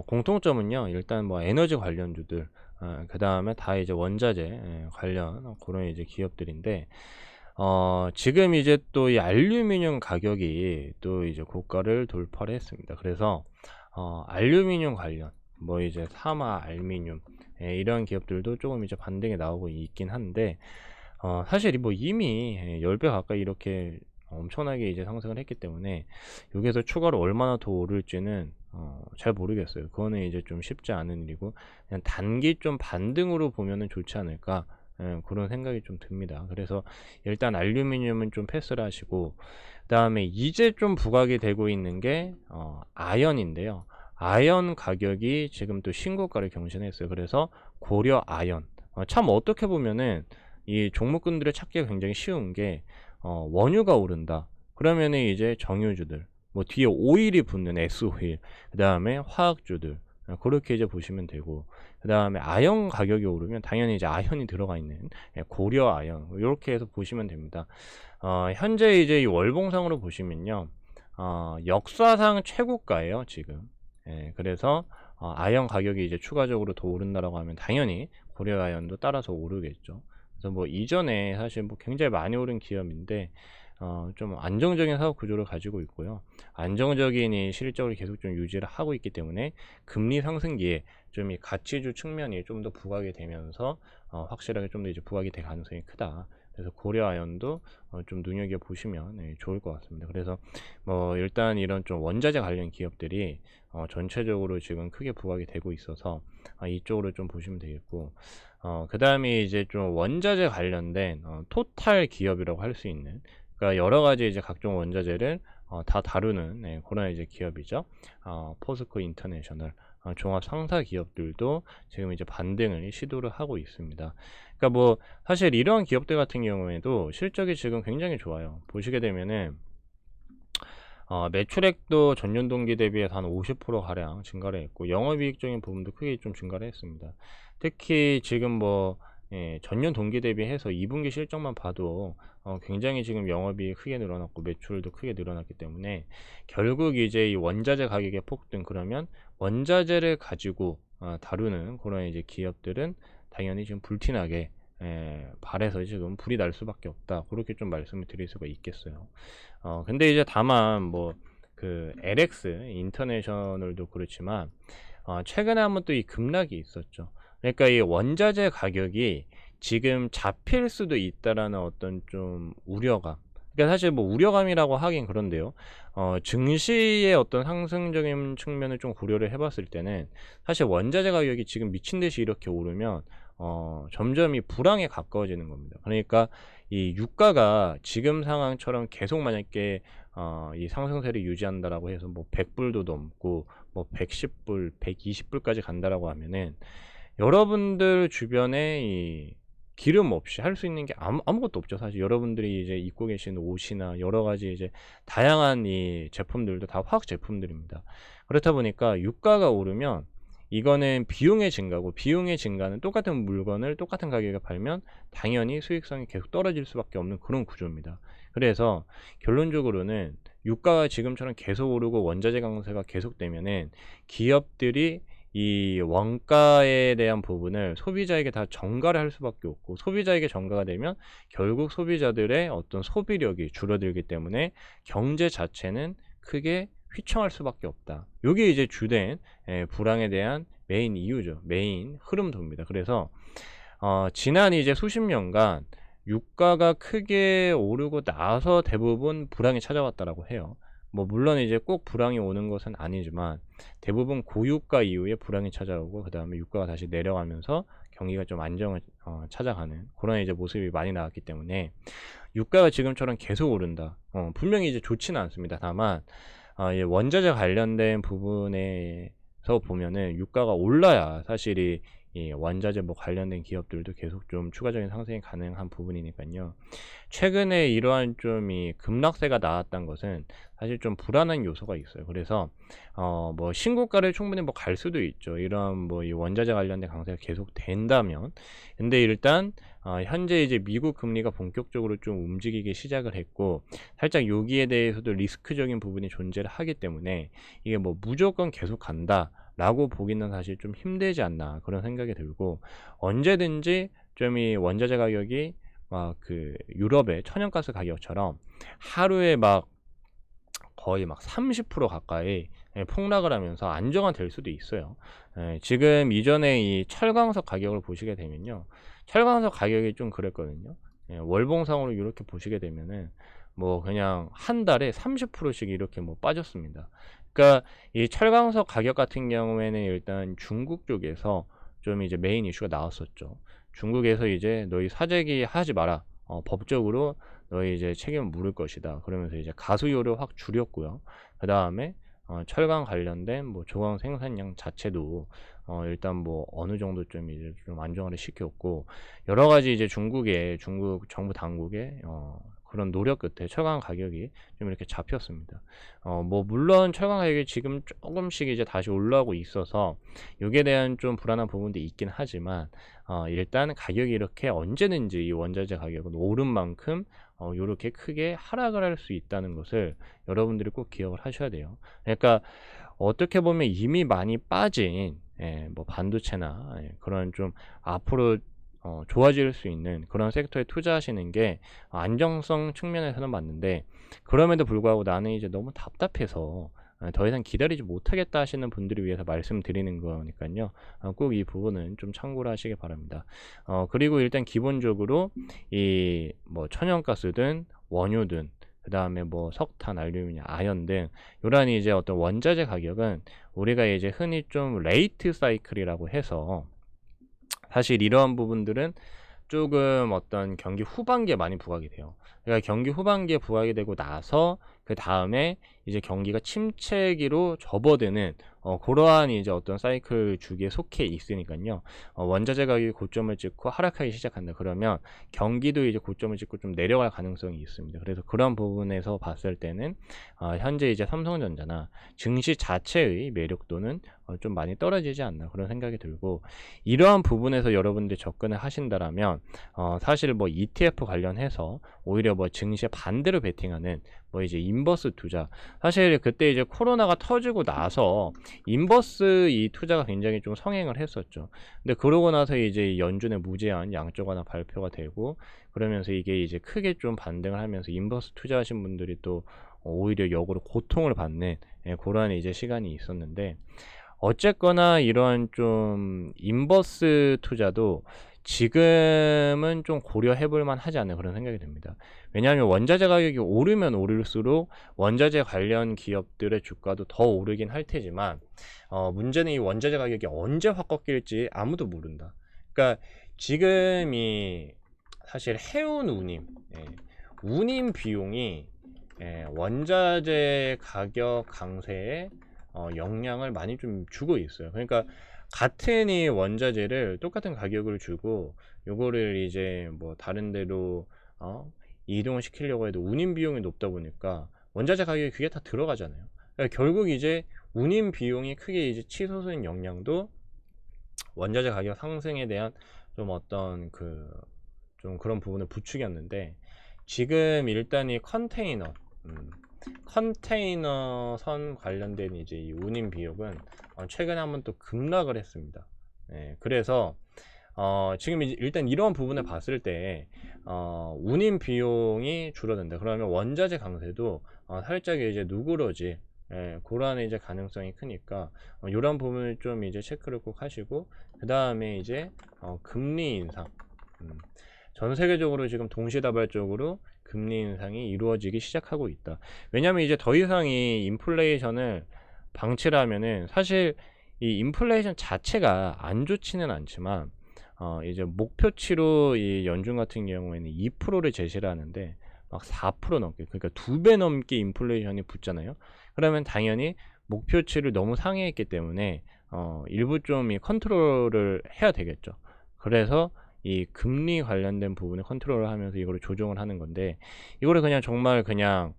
공통점은요, 일단 뭐 에너지 관련주들, 그 다음에 다 이제 원자재 관련 그런 이제 기업들인데, 지금 이제 또 이 알루미늄 가격이 또 이제 고가를 돌파를 했습니다. 그래서 알루미늄 관련 뭐 이제 사마, 알미늄 이런 기업들도 조금 이제 반등이 나오고 있긴 한데, 사실 뭐 이미 10배 가까이 이렇게 엄청나게 이제 상승을 했기 때문에 여기에서 추가로 얼마나 더 오를지는 잘 모르겠어요. 그거는 이제 좀 쉽지 않은 일이고, 그냥 단기 좀 반등으로 보면은 좋지 않을까, 그런 생각이 좀 듭니다. 그래서 일단 알루미늄은 좀 패스를 하시고, 그 다음에 이제 좀 부각이 되고 있는 게 아연인데요. 아연 가격이 지금 또 신고가를 경신했어요. 그래서 고려 아연, 참 어떻게 보면은 이 종목군들을 찾기가 굉장히 쉬운 게, 원유가 오른다 그러면은 이제 정유주들, 뭐 뒤에 오일이 붙는 S오일, 그 다음에 화학주들, 그렇게 이제 보시면 되고, 그 다음에 아연 가격이 오르면 당연히 이제 아연이 들어가 있는 고려 아연, 이렇게 해서 보시면 됩니다. 현재 이제 이 월봉상으로 보시면요, 역사상 최고가예요 지금. 그래서 아연 가격이 이제 추가적으로 더 오른다라고 하면 당연히 고려 아연도 따라서 오르겠죠. 그래서 뭐 이전에 사실 뭐 굉장히 많이 오른 기업인데 좀 안정적인 사업 구조를 가지고 있고요. 안정적인 이 실적을 계속 좀 유지를 하고 있기 때문에 금리 상승기에 좀 이 가치주 측면이 좀 더 부각이 되면서 확실하게 좀 더 이제 부각이 될 가능성이 크다. 그래서 고려아연도 좀 눈여겨 보시면 좋을 것 같습니다. 그래서 뭐 일단 이런 좀 원자재 관련 기업들이 전체적으로 지금 크게 부각이 되고 있어서 이쪽으로 좀 보시면 되겠고, 그 다음에 이제 좀 원자재 관련된 토탈 기업이라고 할 수 있는, 그러니까 여러 가지 이제 각종 원자재를 다 다루는 그런 이제 기업이죠. 포스코 인터내셔널 종합 상사 기업들도 지금 이제 반등을 시도를 하고 있습니다. 그러니까 뭐 사실 이런 기업들 같은 경우에도 실적이 지금 굉장히 좋아요. 보시게 되면은 매출액도 전년 동기 대비해서 한 50% 가량 증가를 했고, 영업이익적인 부분도 크게 좀 증가를 했습니다. 특히 지금 뭐 전년 동기 대비해서 2분기 실적만 봐도 굉장히 지금 영업이익이 크게 늘어났고 매출도 크게 늘어났기 때문에, 결국 이제 이 원자재 가격의 폭등, 그러면 원자재를 가지고 다루는 그런 이제 기업들은 당연히 지금 불티나게 발에서 지금 불이 날 수밖에 없다, 그렇게 좀 말씀을 드릴 수가 있겠어요. 근데 이제 다만 뭐 그 LX 인터내셔널도 그렇지만 최근에 한번 또 이 급락이 있었죠. 그러니까 이 원자재 가격이 지금 잡힐 수도 있다라는 어떤 좀 우려감. 그러니까 사실 뭐 우려감이라고 하긴 그런데요. 증시의 어떤 상승적인 측면을 좀 고려를 해봤을 때는 사실 원자재 가격이 지금 미친 듯이 이렇게 오르면 점점 이 불황에 가까워지는 겁니다. 그러니까 이 유가가 지금 상황처럼 계속 만약에 이 상승세를 유지한다라고 해서 뭐 100불도 넘고 뭐 110불, 120불까지 간다라고 하면은, 여러분들 주변에 이 기름 없이 할 수 있는 게 아무것도 없죠. 사실 여러분들이 이제 입고 계신 옷이나 여러 가지 이제 다양한 이 제품들도 다 화학 제품들입니다. 그렇다 보니까 유가가 오르면 이거는 비용의 증가고, 비용의 증가는 똑같은 물건을 똑같은 가격에 팔면 당연히 수익성이 계속 떨어질 수밖에 없는 그런 구조입니다. 그래서 결론적으로는 유가가 지금처럼 계속 오르고 원자재 강세가 계속되면은 기업들이 이 원가에 대한 부분을 소비자에게 다 전가를 할 수밖에 없고, 소비자에게 전가가 되면 결국 소비자들의 어떤 소비력이 줄어들기 때문에 경제 자체는 크게 휘청할 수밖에 없다. 이게 이제 주된 불황에 대한 메인 이유죠. 메인 흐름도입니다. 그래서 지난 이제 수십 년간 유가가 크게 오르고 나서 대부분 불황이 찾아왔다라고 해요. 뭐 물론 이제 꼭 불황이 오는 것은 아니지만 대부분 고유가 이후에 불황이 찾아오고, 그 다음에 유가가 다시 내려가면서 경기가 좀 안정을 찾아가는 그런 이제 모습이 많이 나왔기 때문에, 유가가 지금처럼 계속 오른다, 분명히 이제 좋지는 않습니다. 다만 이 원자재 관련된 부분에서 보면은 유가가 올라야 사실이 이 원자재 뭐 관련된 기업들도 계속 좀 추가적인 상승이 가능한 부분이니까요. 최근에 이러한 좀 이 급락세가 나왔던 것은 사실 좀 불안한 요소가 있어요. 그래서 뭐 신고가를 충분히 뭐 갈 수도 있죠. 이런 뭐 이 원자재 관련된 강세가 계속 된다면. 근데 일단 현재 이제 미국 금리가 본격적으로 좀 움직이기 시작을 했고, 살짝 여기에 대해서도 리스크적인 부분이 존재를 하기 때문에 이게 뭐 무조건 계속 간다 라고 보기는 사실 좀 힘들지 않나, 그런 생각이 들고, 언제든지 좀 이 원자재 가격이 막 그 유럽의 천연가스 가격처럼 하루에 막 거의 막 30% 가까이 폭락을 하면서 안정화 될 수도 있어요. 지금 이전에 이 철광석 가격을 보시게 되면요, 철광석 가격이 좀 그랬거든요. 월봉상으로 이렇게 보시게 되면은 뭐 그냥 한 달에 30%씩 이렇게 뭐 빠졌습니다. 그러니까 이 철광석 가격 같은 경우에는 일단 중국 쪽에서 좀 이제 메인 이슈가 나왔었죠. 중국에서 이제 너희 사재기 하지 마라, 법적으로 너희 이제 책임을 물을 것이다, 그러면서 이제 가수요를 확 줄였고요. 그 다음에 철강 관련된 뭐 조강 생산량 자체도 일단 뭐 어느 정도 좀 이제 좀 안정화를 시켰고, 여러 가지 이제 중국 정부 당국의 그런 노력 끝에 철강 가격이 좀 이렇게 잡혔습니다. 뭐 물론 철강 가격이 지금 조금씩 이제 다시 올라오고 있어서 여기에 대한 좀 불안한 부분도 있긴 하지만, 일단 가격이 이렇게 언제든지 이 원자재 가격은 오른 만큼 이렇게 크게 하락을 할 수 있다는 것을 여러분들이 꼭 기억을 하셔야 돼요. 그러니까 어떻게 보면 이미 많이 빠진 뭐 반도체나 그런 좀 앞으로 좋아질 수 있는 그런 섹터에 투자하시는 게 안정성 측면에서는 맞는데, 그럼에도 불구하고 나는 이제 너무 답답해서 더 이상 기다리지 못하겠다 하시는 분들을 위해서 말씀드리는 거니까요. 꼭 이 부분은 좀 참고를 하시기 바랍니다. 그리고 일단 기본적으로 이 뭐 천연가스든 원유든 그다음에 뭐 석탄, 알루미늄, 아연 등 요런 이제 어떤 원자재 가격은 우리가 이제 흔히 좀 레이트 사이클이라고 해서 사실 이러한 부분들은 조금 어떤 경기 후반기에 많이 부각이 돼요. 그러니까 경기 후반기에 부각이 되고 나서 그다음에 이제 경기가 침체기로 접어드는 그러한 이제 어떤 사이클 주기에 속해 있으니까요. 원자재 가격이 고점을 찍고 하락하기 시작한다. 그러면 경기도 이제 고점을 찍고 좀 내려갈 가능성이 있습니다. 그래서 그런 부분에서 봤을 때는 현재 이제 삼성전자나 증시 자체의 매력도는 좀 많이 떨어지지 않나 그런 생각이 들고, 이러한 부분에서 여러분들이 접근을 하신다라면 사실 뭐 ETF 관련해서 오히려 뭐 증시에 반대로 베팅하는 뭐 이제 인버스 투자, 사실 그때 이제 코로나가 터지고 나서 인버스 이 투자가 굉장히 좀 성행을 했었죠. 근데 그러고 나서 이제 연준의 무제한 양적 완화 발표가 되고 그러면서 이게 이제 크게 좀 반등을 하면서 인버스 투자하신 분들이 또 오히려 역으로 고통을 받는 그러한 이제 시간이 있었는데, 어쨌거나 이러한 좀 인버스 투자도 지금은 좀 고려해 볼 만하지 않나 그런 생각이 듭니다. 왜냐하면 원자재 가격이 오르면 오를수록 원자재 관련 기업들의 주가도 더 오르긴 할 테지만 문제는 이 원자재 가격이 언제 확 꺾일지 아무도 모른다. 그러니까 지금 이 사실 해운 운임 비용이 원자재 가격 강세에 영향을 많이 좀 주고 있어요. 그러니까 같은 이 원자재를 똑같은 가격을 주고 요거를 이제 뭐 다른 데로 이동을 시키려고 해도 운임 비용이 높다 보니까 원자재 가격이 그게 다 들어가잖아요. 그러니까 결국 이제 운임 비용이 크게 이제 치솟은 영향도 원자재 가격 상승에 대한 좀 어떤 좀 그런 부분을 부추겼는데, 지금 일단 이 컨테이너 선 관련된 이제 이 운임 비용은 최근에 한번 또 급락을 했습니다. 그래서 지금 이제 일단 이런 부분을 봤을 때 운임 비용이 줄어든다. 그러면 원자재 강세도 살짝 이제 누그러지 그러한 이제 가능성이 크니까 이런 부분을 좀 이제 체크를 꼭 하시고, 그 다음에 이제 금리 인상, 전 세계적으로 지금 동시다발적으로 금리 인상이 이루어지기 시작하고 있다. 왜냐하면 이제 더 이상 이 인플레이션을 방치를 하면은 사실 이 인플레이션 자체가 안 좋지는 않지만 이제 목표치로 이 연준 같은 경우에는 2%를 제시를 하는데 막 4% 넘게, 그러니까 2배 넘게 인플레이션이 붙잖아요. 그러면 당연히 목표치를 너무 상회했기 때문에 일부 좀 이 컨트롤을 해야 되겠죠. 그래서 이 금리 관련된 부분을 컨트롤을 하면서 이거를 조정을 하는 건데, 이거를 그냥 정말 그냥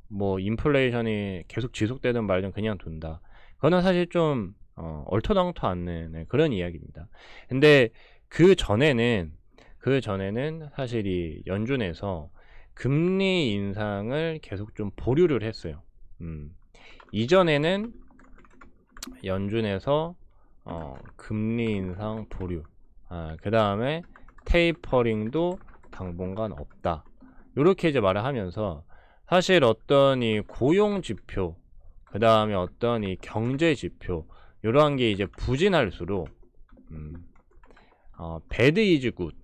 뭐 인플레이션이 계속 지속되든 말든 그냥 둔다, 그거는 사실 좀 얼토당토 않는 그런 이야기입니다. 근데 그 전에는 사실 이 연준에서 금리 인상을 계속 좀 보류를 했어요. 이전에는 연준에서 금리 인상 보류, 그 다음에 테이퍼링도 당분간 없다, 이렇게 이제 말을 하면서 사실 어떤 이 고용 지표, 그 다음에 어떤 이 경제 지표, 이러한 게 이제 부진할수록 배드 이즈 굿,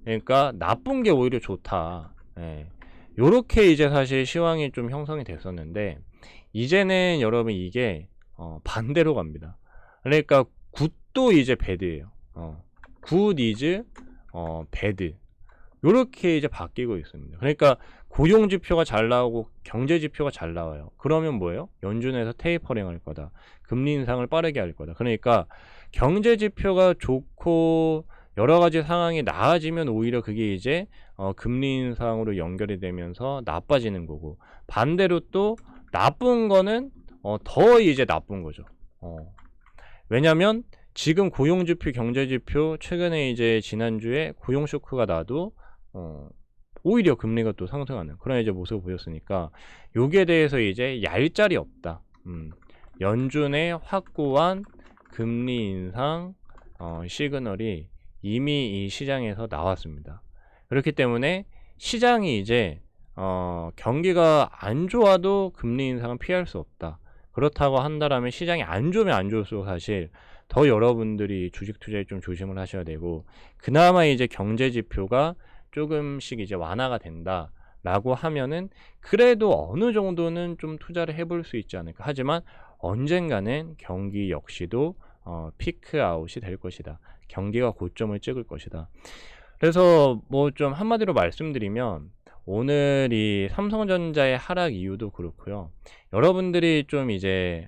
그러니까 나쁜 게 오히려 좋다, 요렇게 이제 사실 시황이 좀 형성이 됐었는데, 이제는 여러분 이게 반대로 갑니다. 그러니까 굿도 이제 배드예요. 굿 이즈 배드, 요렇게 이제 바뀌고 있습니다. 그러니까 고용 지표가 잘 나오고 경제 지표가 잘 나와요. 그러면 뭐예요? 연준에서 테이퍼링 할 거다, 금리 인상을 빠르게 할 거다. 그러니까 경제 지표가 좋고 여러 가지 상황이 나아지면 오히려 그게 이제 금리 인상으로 연결이 되면서 나빠지는 거고, 반대로 또 나쁜 거는 더 이제 나쁜 거죠. 왜냐면 지금 고용지표, 경제지표, 최근에 이제 지난주에 고용 쇼크가 나도 오히려 금리가 또 상승하는 그런 이제 모습을 보였으니까, 여기에 대해서 이제 얄짤이 없다. 연준의 확고한 금리 인상 시그널이 이미 이 시장에서 나왔습니다. 그렇기 때문에 시장이 이제 경기가 안 좋아도 금리 인상은 피할 수 없다. 그렇다고 한다라면 시장이 안 좋으면 안 좋을수록 사실 더 여러분들이 주식 투자에 좀 조심을 하셔야 되고, 그나마 이제 경제 지표가 조금씩 이제 완화가 된다라고 하면은 그래도 어느 정도는 좀 투자를 해볼 수 있지 않을까. 하지만 언젠가는 경기 역시도 피크 아웃이 될 것이다. 경기가 고점을 찍을 것이다. 그래서 뭐 좀 한마디로 말씀드리면 오늘 이 삼성전자의 하락 이유도 그렇고요. 여러분들이 좀 이제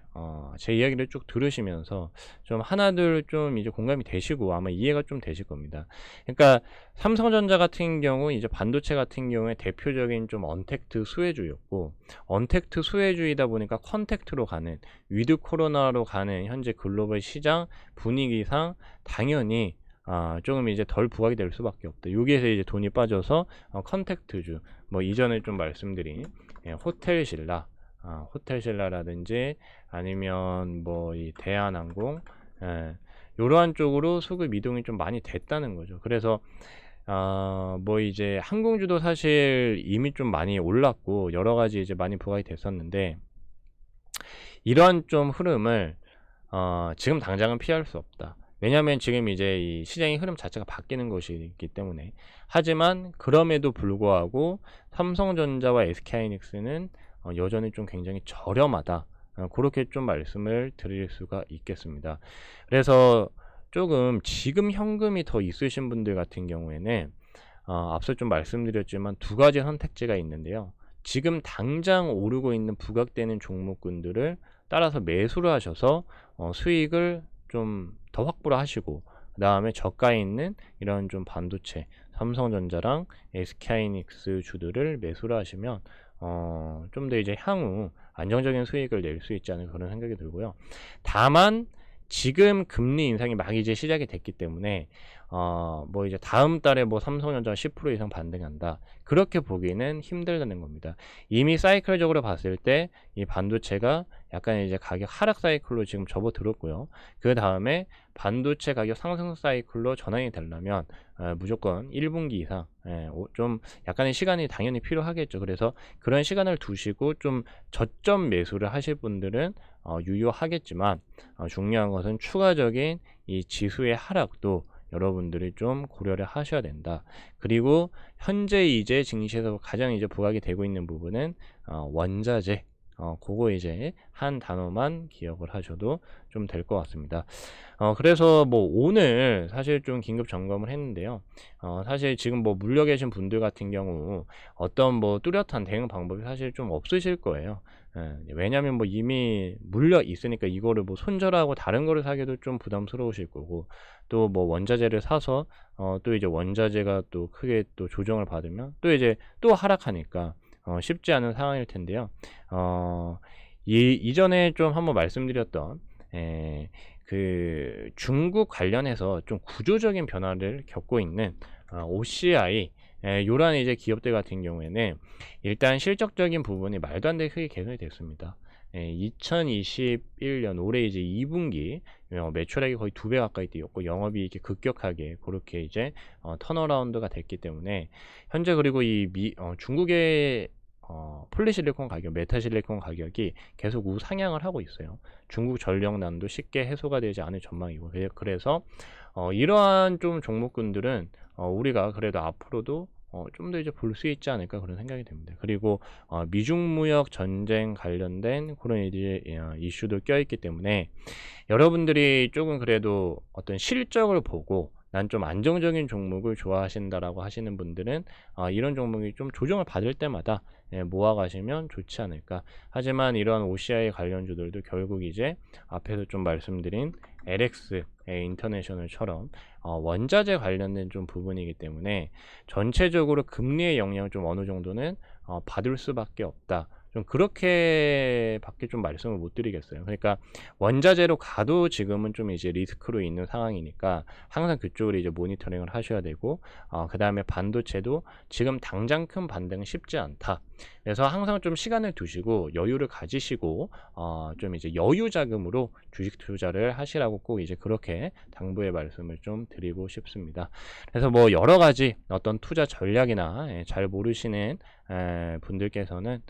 제 이야기를 쭉 들으시면서 좀 하나둘 좀 이제 공감이 되시고 아마 이해가 좀 되실 겁니다. 그러니까 삼성전자 같은 경우 이제 반도체 같은 경우에 대표적인 좀 언택트 수혜주였고, 언택트 수혜주이다 보니까 컨택트로 가는, 위드 코로나로 가는 현재 글로벌 시장 분위기상 당연히 조금 이제 덜 부각이 될 수밖에 없다. 여기에서 이제 돈이 빠져서 컨택트주, 뭐 이전에 좀 말씀드린 호텔신라, 호텔신라라든지 아니면 뭐 이 대한항공, 이러한 쪽으로 수급 이동이 좀 많이 됐다는 거죠. 그래서 뭐 이제 항공주도 사실 이미 좀 많이 올랐고 여러 가지 이제 많이 부각이 됐었는데, 이러한 좀 흐름을 지금 당장은 피할 수 없다. 왜냐하면 지금 이제 이 시장의 흐름 자체가 바뀌는 것이기 때문에. 하지만 그럼에도 불구하고 삼성전자와 SK하이닉스는 여전히 좀 굉장히 저렴하다. 그렇게 좀 말씀을 드릴 수가 있겠습니다. 그래서 조금 지금 현금이 더 있으신 분들 같은 경우에는 앞서 좀 말씀드렸지만 두 가지 선택지가 있는데요. 지금 당장 오르고 있는 부각되는 종목군들을 따라서 매수를 하셔서 수익을 좀 더 확보를 하시고, 그 다음에 저가에 있는 이런 좀 반도체 삼성전자랑 SK하이닉스 주들을 매수를 하시면 좀 더 이제 향후 안정적인 수익을 낼 수 있지 않을까 그런 생각이 들고요. 다만 지금 금리 인상이 막 이제 시작이 됐기 때문에 뭐 이제 다음 달에 뭐 삼성전자 10% 이상 반등한다, 그렇게 보기는 힘들다는 겁니다. 이미 사이클적으로 봤을 때 이 반도체가 약간 이제 가격 하락 사이클로 지금 접어들었고요. 그 다음에 반도체 가격 상승 사이클로 전환이 되려면 무조건 1분기 이상 좀 약간의 시간이 당연히 필요하겠죠. 그래서 그런 시간을 두시고 좀 저점 매수를 하실 분들은 유효하겠지만, 중요한 것은 추가적인 이 지수의 하락도 여러분들이 좀 고려를 하셔야 된다. 그리고 현재 이제 증시에서 가장 이제 부각이 되고 있는 부분은 원자재, 그거 이제 한 단어만 기억을 하셔도 좀 될 것 같습니다. 그래서 뭐 오늘 사실 좀 긴급 점검을 했는데요. 사실 지금 뭐 물려 계신 분들 같은 경우 어떤 뭐 뚜렷한 대응 방법이 사실 좀 없으실 거예요. 왜냐면 뭐 이미 물려 있으니까 이거를 뭐 손절하고 다른 거를 사기도 좀 부담스러우실 거고, 또 뭐 원자재를 사서 또 이제 원자재가 또 크게 또 조정을 받으면 또 이제 또 하락하니까 쉽지 않은 상황일 텐데요. 이전에 좀 한번 말씀드렸던 그 중국 관련해서 좀 구조적인 변화를 겪고 있는 OCI, 요런 이제 기업들 같은 경우에는 일단 실적적인 부분이 말도 안 되게 크게 개선이 됐습니다. 2021년 올해 이제 2분기 매출액이 거의 2배 가까이 뛰었고 영업이익이 급격하게 그렇게 이제 턴어라운드가 됐기 때문에 현재, 그리고 이 중국의 폴리실리콘 가격, 메타실리콘 가격이 계속 우상향을 하고 있어요. 중국 전력난도 쉽게 해소가 되지 않을 전망이고, 그래서 이러한 좀 종목군들은 우리가 그래도 앞으로도 좀 더 이제 볼 수 있지 않을까 그런 생각이 듭니다. 그리고 미중 무역 전쟁 관련된 그런 이제 이슈도 껴있기 때문에 여러분들이 조금 그래도 어떤 실적을 보고 난 좀 안정적인 종목을 좋아하신다라고 하시는 분들은 이런 종목이 좀 조정을 받을 때마다 모아 가시면 좋지 않을까. 하지만 이러한 OCI 관련주들도 결국 이제 앞에서 좀 말씀드린 LX 인터내셔널처럼 원자재 관련된 좀 부분이기 때문에 전체적으로 금리의 영향을 좀 어느 정도는 받을 수밖에 없다. 좀 그렇게밖에 좀 말씀을 못 드리겠어요. 그러니까 원자재로 가도 지금은 좀 이제 리스크로 있는 상황이니까 항상 그쪽을 이제 모니터링을 하셔야 되고, 그 다음에 반도체도 지금 당장 큰 반등은 쉽지 않다. 그래서 항상 좀 시간을 두시고 여유를 가지시고 좀 이제 여유 자금으로 주식 투자를 하시라고 꼭 이제 그렇게 당부의 말씀을 좀 드리고 싶습니다. 그래서 뭐 여러 가지 어떤 투자 전략이나 잘 모르시는 분들께서는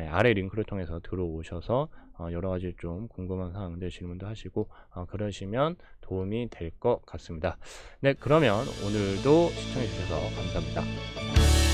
아래 링크를 통해서 들어오셔서 여러 가지 좀 궁금한 사항들 질문도 하시고 그러시면 도움이 될 것 같습니다. 네, 그러면 오늘도 시청해 주셔서 감사합니다.